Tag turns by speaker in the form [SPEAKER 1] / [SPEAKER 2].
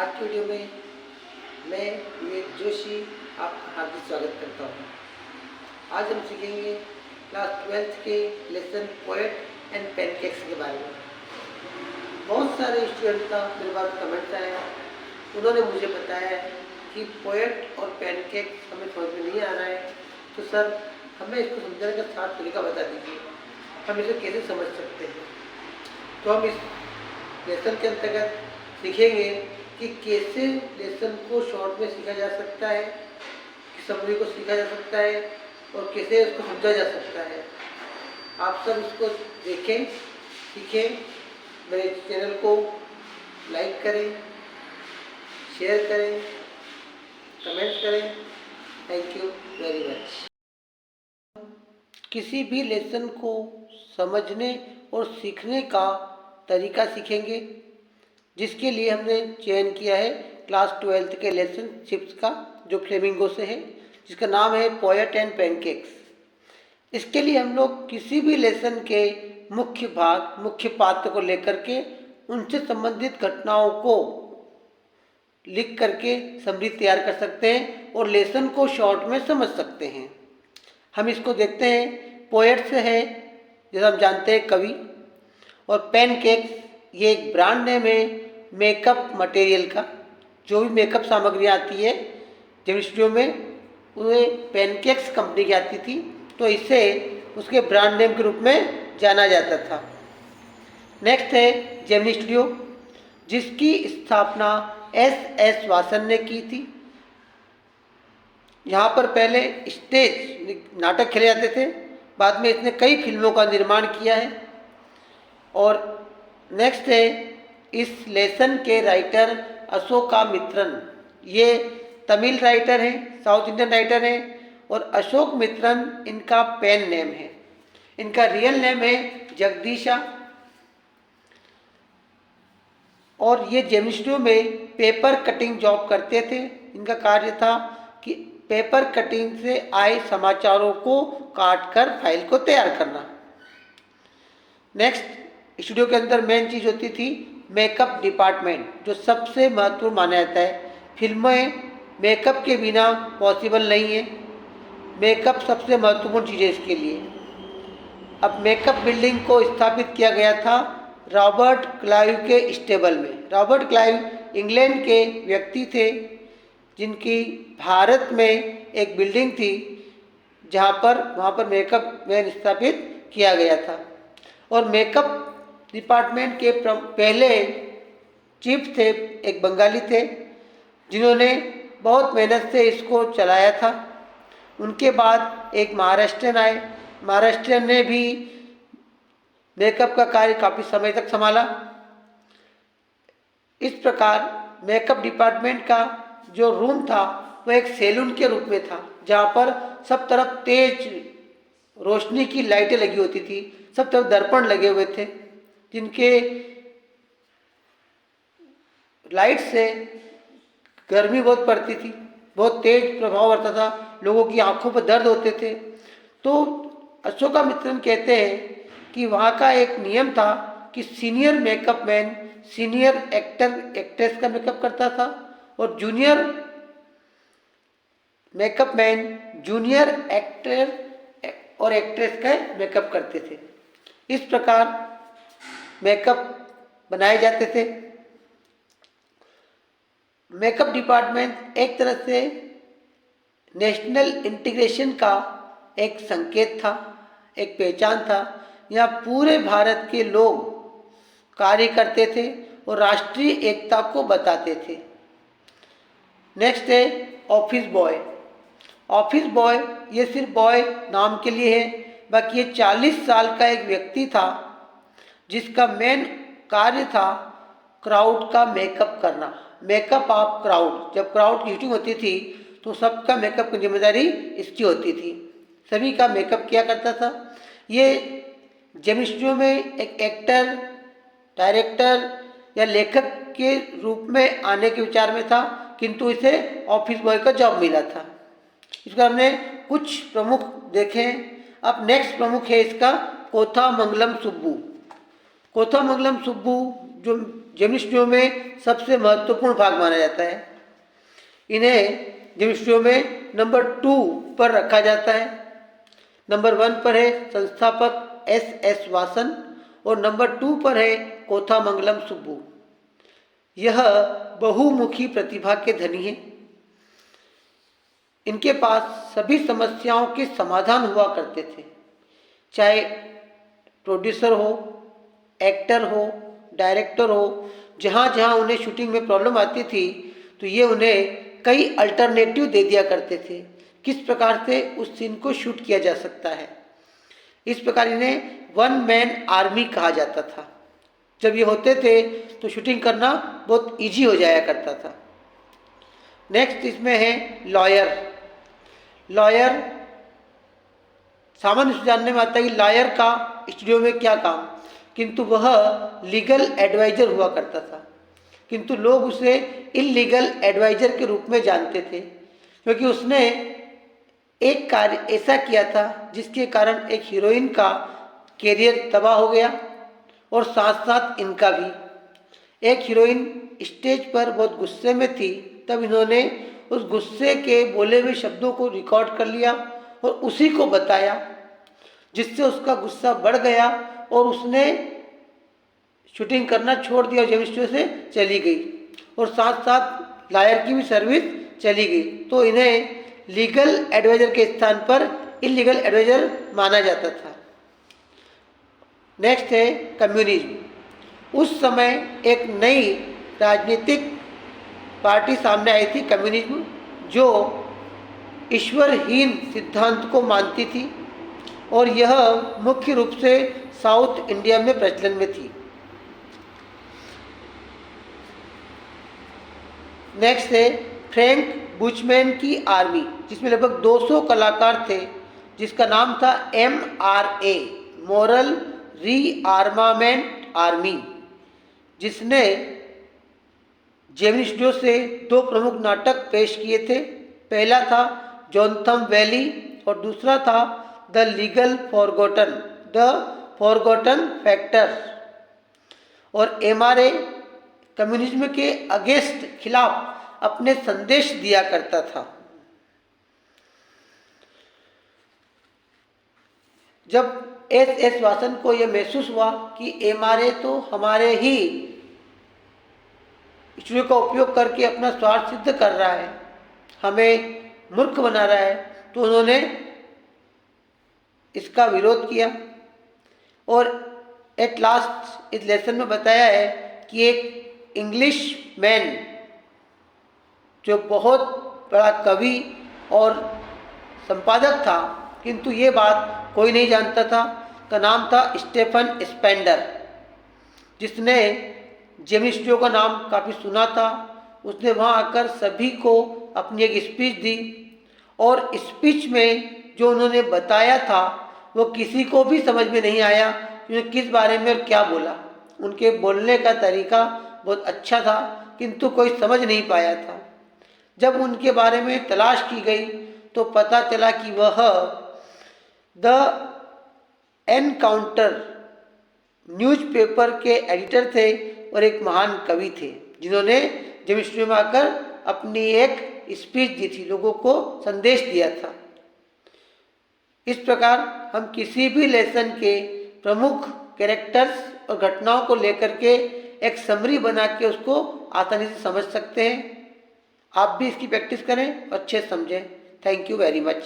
[SPEAKER 1] आज की वीडियो में मैं विवेक जोशी आपका हार्दिक स्वागत करता हूँ। आज हम सीखेंगे क्लास 12th के लेसन पोएट एंड पैनकेक्स के बारे में। बहुत सारे स्टूडेंट का मेरे पास कमेंट्स आया, उन्होंने मुझे बताया कि पोएट और पैनकेक्स हमें समझ में नहीं आ रहा है, तो सर हमें इसको समझाने का साफ तरीका बता दीजिए, हम इसे कैसे समझ सकते हैं। तो हम इस लेसन के अंतर्गत सीखेंगे कि कैसे लेसन को शॉर्ट में सीखा जा सकता है, कि समरी को सीखा जा सकता है और कैसे उसको समझा जा सकता है। आप सब इसको देखें, सीखें, मेरे चैनल को लाइक करें, शेयर करें, कमेंट करें। Thank you very much. किसी भी लेसन को समझने और सीखने का तरीका सीखेंगे, जिसके लिए हमने चयन किया है क्लास 12th के लेसन शिप्स का, जो फ्लेमिंगो से है, जिसका नाम है पोएट एंड पैनकेक्स। इसके लिए हम लोग किसी भी लेसन के मुख्य भाग, मुख्य पात्र को लेकर के उनसे संबंधित घटनाओं को लिख करके समरी तैयार कर सकते हैं और लेसन को शॉर्ट में समझ सकते हैं। हम इसको देखते हैं। पोएट से है, जैसा हम जानते हैं, कवि, और पैनकेक्स ये एक ब्रांड नेम है मेकअप मटेरियल का। जो भी मेकअप सामग्री आती है जब स्टूडियो में, उन्हें पैनकेक्स कंपनी की आती थी, तो इसे उसके ब्रांड नेम के रूप में जाना जाता था। नेक्स्ट है जेमिनी स्टूडियो, जिसकी स्थापना एस वासन ने की थी। यहाँ पर पहले स्टेज नाटक खेले जाते थे, बाद में इसने कई फिल्मों का निर्माण किया है। और नेक्स्ट है, इस लेसन के राइटर अशोकामित्रन, ये तमिल राइटर हैं, साउथ इंडियन राइटर हैं, और अशोक मित्रन इनका पेन नेम है। इनका रियल नेम है जगदीशा। और ये जेमिनी स्टूडियो में पेपर कटिंग जॉब करते थे। इनका कार्य था कि पेपर कटिंग से आए समाचारों को काट कर फाइल को तैयार करना। नेक्स्ट, स्टूडियो के अंदर मेन चीज़ होती थी मेकअप डिपार्टमेंट, जो सबसे महत्वपूर्ण माना जाता है। फिल्में मेकअप के बिना पॉसिबल नहीं है। मेकअप सबसे महत्वपूर्ण चीज़ है इसके लिए। अब मेकअप बिल्डिंग को स्थापित किया गया था रॉबर्ट क्लाइव के स्टेबल में। रॉबर्ट क्लाइव इंग्लैंड के व्यक्ति थे, जिनकी भारत में एक बिल्डिंग थी, वहाँ पर मेकअप वैन स्थापित किया गया था। और मेकअप डिपार्टमेंट के पहले चीफ थे, एक बंगाली थे, जिन्होंने बहुत मेहनत से इसको चलाया था। उनके बाद एक महाराष्ट्रियन आए। महाराष्ट्रियन ने भी मेकअप का कार्य काफ़ी समय तक संभाला। इस प्रकार मेकअप डिपार्टमेंट का जो रूम था वो एक सैलून के रूप में था, जहाँ पर सब तरफ तेज रोशनी की लाइटें लगी होती थी, सब तरफ दर्पण लगे हुए थे, जिनके लाइट से गर्मी बहुत पड़ती थी, बहुत तेज प्रभाव पड़ता था, लोगों की आंखों पर दर्द होते थे। तो अशोकामित्रन कहते हैं कि वहाँ का एक नियम था कि senior makeup man senior actor actress का मेकअप करता था, और junior makeup man junior actor और एक्ट्रेस का मेकअप करते थे। इस प्रकार मेकअप बनाए जाते थे। मेकअप डिपार्टमेंट एक तरह से नेशनल इंटीग्रेशन का एक संकेत था, एक पहचान था। यहाँ पूरे भारत के लोग कार्य करते थे और राष्ट्रीय एकता को बताते थे। नेक्स्ट है ऑफिस बॉय। ऑफिस बॉय ये सिर्फ बॉय नाम के लिए है, बाकी ये 40 साल का एक व्यक्ति था, जिसका मेन कार्य था क्राउड का मेकअप करना। मेकअप ऑफ क्राउड, जब क्राउड की शूटिंग होती थी तो सबका मेकअप की जिम्मेदारी इसकी होती थी, सभी का मेकअप किया करता था। ये जेमिनी स्टूडियो में एक एक्टर, डायरेक्टर या लेखक के रूप में आने के विचार में था, किंतु इसे ऑफिस बॉय का जॉब मिला था। इसका हमने कुछ प्रमुख देखे। अब नेक्स्ट प्रमुख है इसका कोथामंगलम सुब्बू। कोथामंगलम सुब्बू जो जेमिनी स्टूडियो में सबसे महत्वपूर्ण भाग माना जाता है। इन्हें जेमिनी स्टूडियो में नंबर 2 पर रखा जाता है। नंबर 1 पर है संस्थापक एस वासन और नंबर 2 पर है कोथामंगलम सुब्बू। यह बहुमुखी प्रतिभा के धनी हैं। इनके पास सभी समस्याओं के समाधान हुआ करते थे, चाहे प्रोड्यूसर हो, एक्टर हो, डायरेक्टर हो। जहाँ जहाँ उन्हें शूटिंग में प्रॉब्लम आती थी तो ये उन्हें कई अल्टरनेटिव दे दिया करते थे, किस प्रकार से उस सीन को शूट किया जा सकता है। इस प्रकार इन्हें 1 मैन आर्मी कहा जाता था। जब ये होते थे तो शूटिंग करना बहुत इजी हो जाया करता था। नेक्स्ट इसमें है लॉयर। लॉयर सामान्य से जानने में आता है कि लॉयर का स्टूडियो में क्या काम, किंतु वह लीगल एडवाइजर हुआ करता था। किंतु लोग उसे इलीगल एडवाइजर के रूप में जानते थे, क्योंकि उसने एक कार्य ऐसा किया था जिसके कारण एक हीरोइन का कैरियर तबाह हो गया और साथ साथ इनका भी। एक हीरोइन स्टेज पर बहुत गुस्से में थी, तब इन्होंने उस गुस्से के बोले हुए शब्दों को रिकॉर्ड कर लिया और उसी को बताया, जिससे उसका गुस्सा बढ़ गया और उसने शूटिंग करना छोड़ दिया और जेमिनी स्टूडियो से चली गई और साथ साथ लॉयर की भी सर्विस चली गई। तो इन्हें लीगल एडवाइजर के स्थान पर इलीगल एडवाइजर माना जाता था। नेक्स्ट है कम्युनिज्म। उस समय एक नई राजनीतिक पार्टी सामने आई थी, कम्युनिज्म, जो ईश्वरहीन सिद्धांत को मानती थी और यह मुख्य रूप से साउथ इंडिया में प्रचलन में थी। नेक्स्ट है फ्रैंक बुचमैन की आर्मी, जिसमें लगभग 200 कलाकार थे, जिसका नाम था MRA, मोरल रीआर्मामेंट आर्मी, जिसने जेमिनी स्टूडियो से 2 प्रमुख नाटक पेश किए थे। पहला था जोनथम वैली और दूसरा था द फॉरगॉटन फैक्टर। और MRA कम्युनिज्म के अगेंस्ट खिलाफ अपने संदेश दिया करता था। जब एस वासन को यह महसूस हुआ कि MRA तो हमारे ही स्टूडियो का उपयोग करके अपना स्वार्थ सिद्ध कर रहा है, हमें मूर्ख बना रहा है, तो उन्होंने इसका विरोध किया। और एट लास्ट इस लेसन में बताया है कि एक इंग्लिश मैन जो बहुत बड़ा कवि और संपादक था, किंतु ये बात कोई नहीं जानता था, का नाम था स्टेफन स्पेंडर, जिसने जेमिनी स्टूडियो का नाम काफ़ी सुना था। उसने वहाँ आकर सभी को अपनी एक स्पीच दी और स्पीच में जो उन्होंने बताया था वो किसी को भी समझ में नहीं आया कि उन्होंने किस बारे में और क्या बोला। उनके बोलने का तरीका बहुत अच्छा था, किंतु कोई समझ नहीं पाया था। जब उनके बारे में तलाश की गई तो पता चला कि वह द एनकाउंटर न्यूज़पेपर के एडिटर थे और एक महान कवि थे, जिन्होंने जेमिनी स्टूडियो में आकर अपनी एक स्पीच दी थी, लोगों को संदेश दिया था। इस प्रकार हम किसी भी लेसन के प्रमुख कैरेक्टर्स और घटनाओं को लेकर के एक समरी बना के उसको आसानी से समझ सकते हैं। आप भी इसकी प्रैक्टिस करें और अच्छे से समझें। Thank you very much.